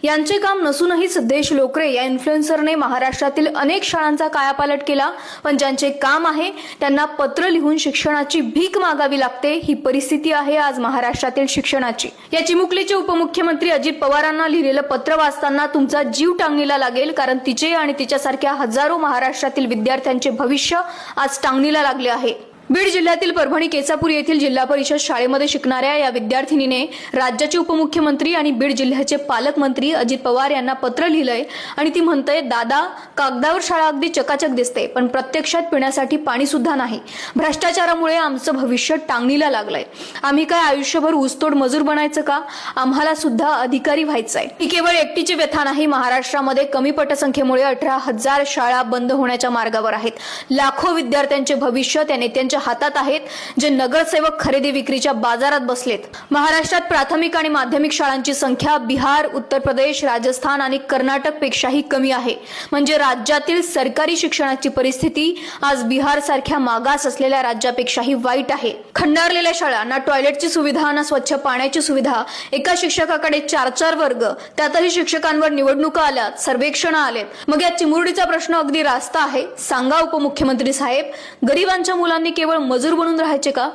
यांचे काम नसूनही सिद्धेश लोकरे या इन्फ्लुएन्सरने महाराष्ट्रातील अनेक शाळांचा कायापालट केला, पण ज्यांचे काम आहे त्यांना पत्र लिहून शिक्षणाची भीक मागावी लागते। ही परिस्थिती आहे आज महाराष्ट्रातील शिक्षणाची। या चिमुकलीचे उपमुख्यमंत्री अजित पवारांना लिहिलेलं पत्र वाचताना तुमचा जीव टांगणीला लागेल, कारण तिचे आणि तिच्यासारख्या हजारो महाराष्ट्रातील विद्यार्थ्यांचे भविष्य आज टांगणीला लागले आहे। बीड जिल्ह्यातील परभणी केसापूर येथील जिल्हा परिषद शाळेमध्ये शिकणाऱ्या या विद्यार्थिनीने राज्याचे उपमुख्यमंत्री आणि बीड जिल्ह्याचे पालकमंत्री अजित पवार यांना पत्र लिहिलंय आणि ती म्हणते, दादा, कागदावर शाळा अगदी चकाचक दिसते, पण प्रत्यक्षात पिण्यासाठी पाणी सुद्धा नाही। भ्रष्टाचारामुळे आमचं भविष्य टांगणीला लागलंय। आम्ही काय आयुष्यभर ऊसतोड मजूर बनायचं का? आम्हाला सुद्धा अधिकारी व्हायचंय। ही केवळ एकटीची व्यथा नाही, महाराष्ट्रामध्ये कमी पटसंख्येमुळे 18,000 शाळा बंद होण्याच्या मार्गावर आहेत। लाखो विद्यार्थ्यांचे भविष्य त्या नेत्यांच्या हातात आहेत, जे नगरसेवक खरेदी विक्रीच्या बाजारात बसलेत। महाराष्ट्रात प्राथमिक आणि माध्यमिक शाळांची संख्या बिहार, उत्तर प्रदेश, राजस्थान आणि कर्नाटक पेक्षाही कमी आहे। म्हणजे राज्यातील सरकारी शिक्षणाची परिस्थिती आज बिहार सारख्या मागास असलेल्या राज्यापेक्षाही वाईट आहे। खंडारलेल्या शाळा, ना टॉयलेटची सुविधा, ना स्वच्छ पाण्याची सुविधा, एका शिक्षकाकडे 4-4 वर्ग, त्यातही शिक्षकांवर निवडणुका आल्यात, सर्वेक्षण आलेत। मग या चिमुरडीचा प्रश्न अगदी रास्त आहे। सांगा उपमुख्यमंत्री साहेब, गरिबांच्या मुलांनी केवळ मजूर बनून राहायचे का?